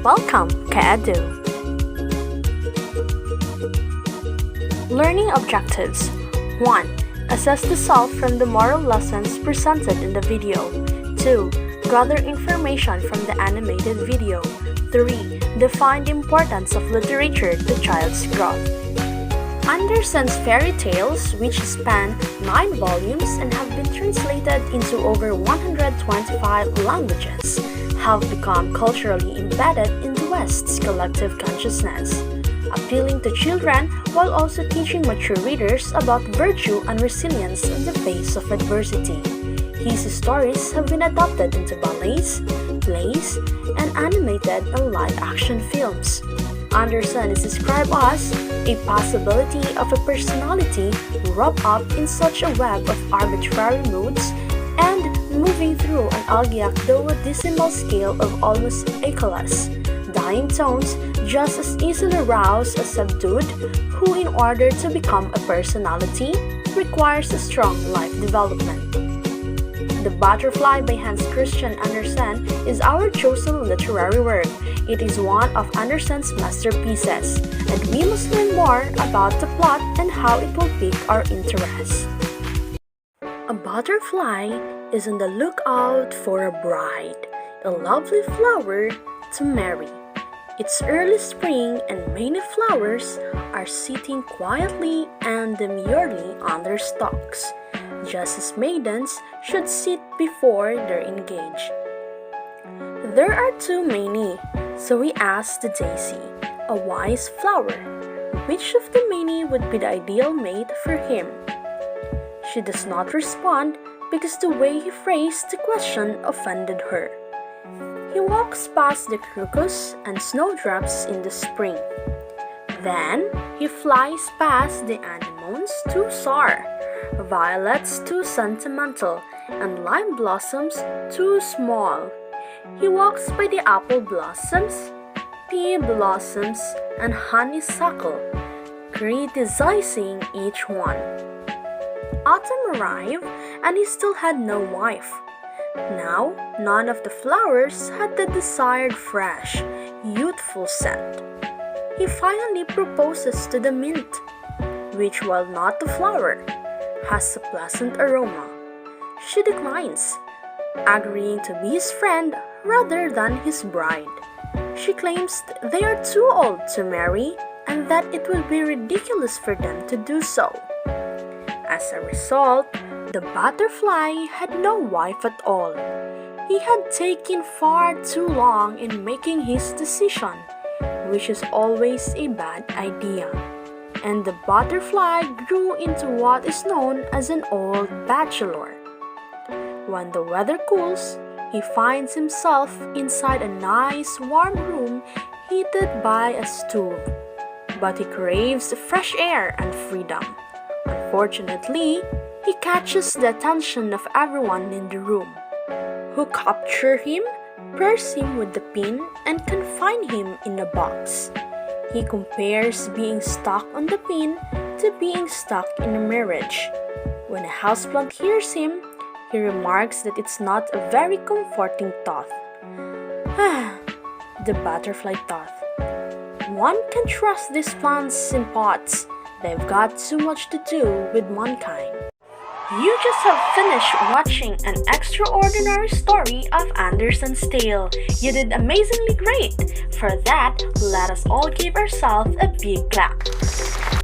Welcome, Ka-Edu. Learning objectives. 1. Assess the self from the moral lessons presented in the video. 2. Gather information from the animated video. 3. Define the importance of literature to child's growth. Andersen's fairy tales, which span 9 volumes and have been translated into over 125 languages, have become culturally embedded in the West's collective consciousness, appealing to children while also teaching mature readers about virtue and resilience in the face of adversity. His stories have been adapted into ballets, plays, and animated and live-action films. Andersen is described as a possibility of a personality wrapped up in such a web of arbitrary moods and moving through an algyaptodecimal scale of almost echoless, dying tones just as easily roused as subdued, who in order to become a personality requires a strong life development. The Butterfly by Hans Christian Andersen is our chosen literary work. It is one of Andersen's masterpieces, and we must learn more about the plot and how it will pique our interest. A butterfly is on the lookout for a bride, a lovely flower to marry. It's early spring and many flowers are sitting quietly and demurely on their stalks, just as maidens should sit before they're engaged. There are too many, so we asked the daisy, a wise flower, which of the many would be the ideal mate for him. She does not respond because the way he phrased the question offended her. He walks past the crocus and snowdrops in the spring. Then he flies past the anemones too sour, violets too sentimental, and lime blossoms too small. He walks by the apple blossoms, pea blossoms, and honeysuckle, criticizing each one. Autumn arrived, and he still had no wife. Now, none of the flowers had the desired fresh, youthful scent. He finally proposes to the mint, which, while not the flower, has a pleasant aroma. She declines, agreeing to be his friend rather than his bride. She claims they are too old to marry and that it will be ridiculous for them to do so. As a result, the butterfly had no wife at all. He had taken far too long in making his decision, which is always a bad idea. And the butterfly grew into what is known as an old bachelor. When the weather cools, he finds himself inside a nice warm room heated by a stove. But he craves fresh air and freedom. Unfortunately, he catches the attention of everyone in the room, who capture him, pierce him with the pin, and confine him in a box. He compares being stuck on the pin to being stuck in a marriage. When a houseplant hears him, he remarks that it's not a very comforting thought. The butterfly thought. One can trust these plants in pots. They've got too much to do with mankind. You just have finished watching an extraordinary story of Andersen's tale. You did amazingly great. For that, let us all give ourselves a big clap.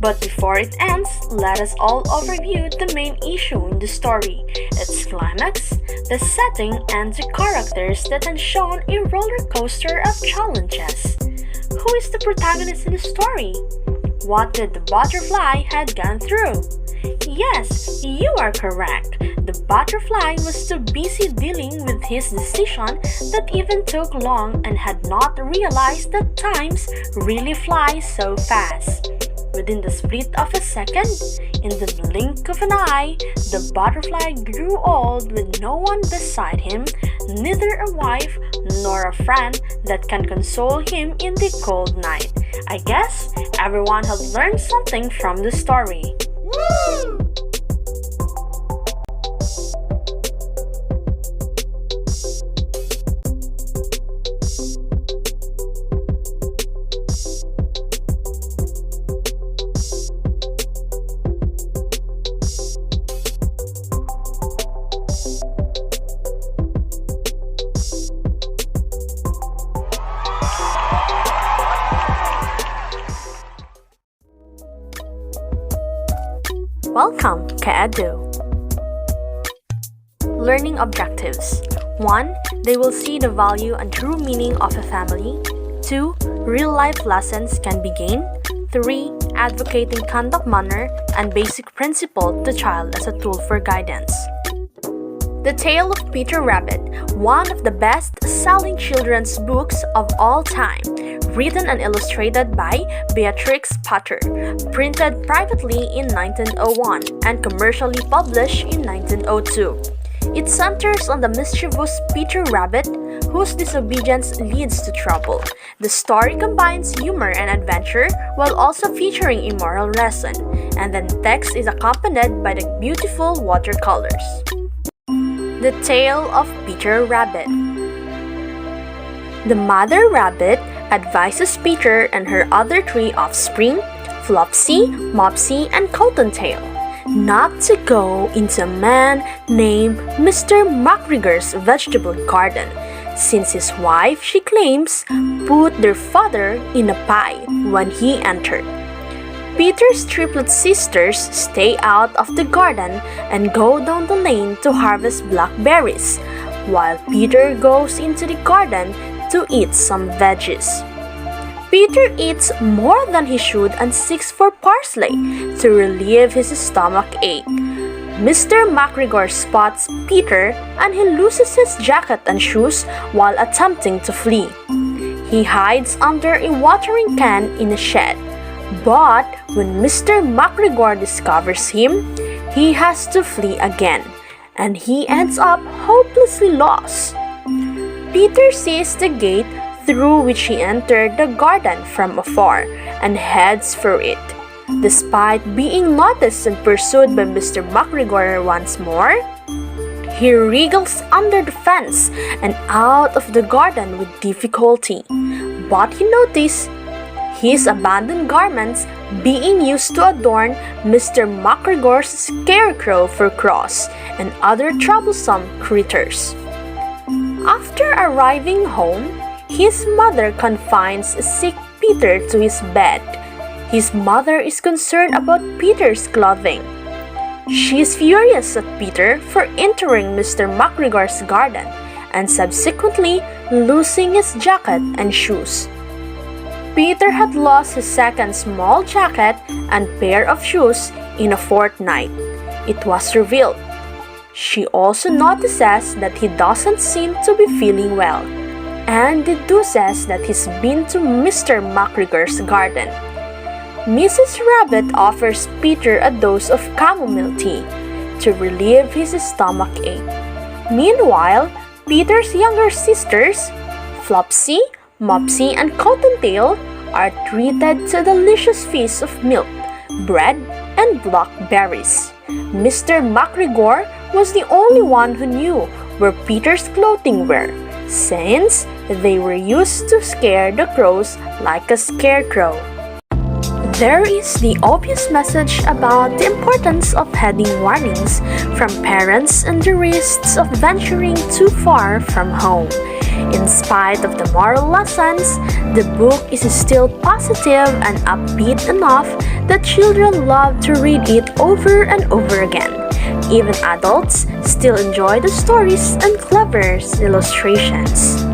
But before it ends, let us all overview the main issue in the story, its climax, the setting, and the characters that have shown a roller coaster of challenges. Who is the protagonist in the story? What did the butterfly had gone through? Yes, you are correct. The butterfly was too busy dealing with his decision that even took long and had not realized that times really fly so fast. Within the split of a second, in the blink of an eye, the butterfly grew old with no one beside him, neither a wife nor a friend that can console him in the cold night. I guess everyone has learned something from the story. Woo! Welcome, Ka-Edu. Learning objectives. 1. They will see the value and true meaning of a family. 2. Real-life lessons can be gained. 3. Advocating conduct manner and basic principle to child as a tool for guidance. The Tale of Peter Rabbit, one of the best-selling children's books of all time, written and illustrated by Beatrix Potter, printed privately in 1901 and commercially published in 1902. It centers on the mischievous Peter Rabbit, whose disobedience leads to trouble. The story combines humor and adventure while also featuring a moral lesson, and the text is accompanied by the beautiful watercolors. The Tale of Peter Rabbit. The mother rabbit advises Peter and her other three offspring, Flopsy, Mopsy, and Cottontail, not to go into a man named Mr. McGregor's vegetable garden, since his wife, she claims, put their father in a pie when he entered. Peter's triplet sisters stay out of the garden and go down the lane to harvest blackberries, while Peter goes into the garden to eat some veggies. Peter eats more than he should and seeks for parsley to relieve his stomach ache. Mr. McGregor spots Peter and he loses his jacket and shoes while attempting to flee. He hides under a watering can in a shed. But when Mr. McGregor discovers him, he has to flee again, and he ends up hopelessly lost. Peter sees the gate through which he entered the garden from afar and heads for it. Despite being noticed and pursued by Mr. McGregor once more, he wriggles under the fence and out of the garden with difficulty. But he noticed his abandoned garments being used to adorn Mr. McGregor's scarecrow for crows and other troublesome critters. After arriving home, his mother confines sick Peter to his bed. His mother is concerned about Peter's clothing. She is furious at Peter for entering Mr. McGregor's garden and subsequently losing his jacket and shoes. Peter had lost his second small jacket and pair of shoes in a fortnight. It was revealed. She also notices that he doesn't seem to be feeling well, and deduces that he's been to Mr. McGregor's garden. Mrs. Rabbit offers Peter a dose of chamomile tea to relieve his stomach ache. Meanwhile, Peter's younger sisters, Flopsy, Mopsy, and Cottontail, are treated to a delicious feast of milk, bread, and blackberries. Mr. McGregor was the only one who knew where Peter's clothing were, since they were used to scare the crows like a scarecrow. There is the obvious message about the importance of heeding warnings from parents and the risks of venturing too far from home. In spite of the moral lessons, the book is still positive and upbeat enough that children love to read it over and over again. Even adults still enjoy the stories and clever illustrations.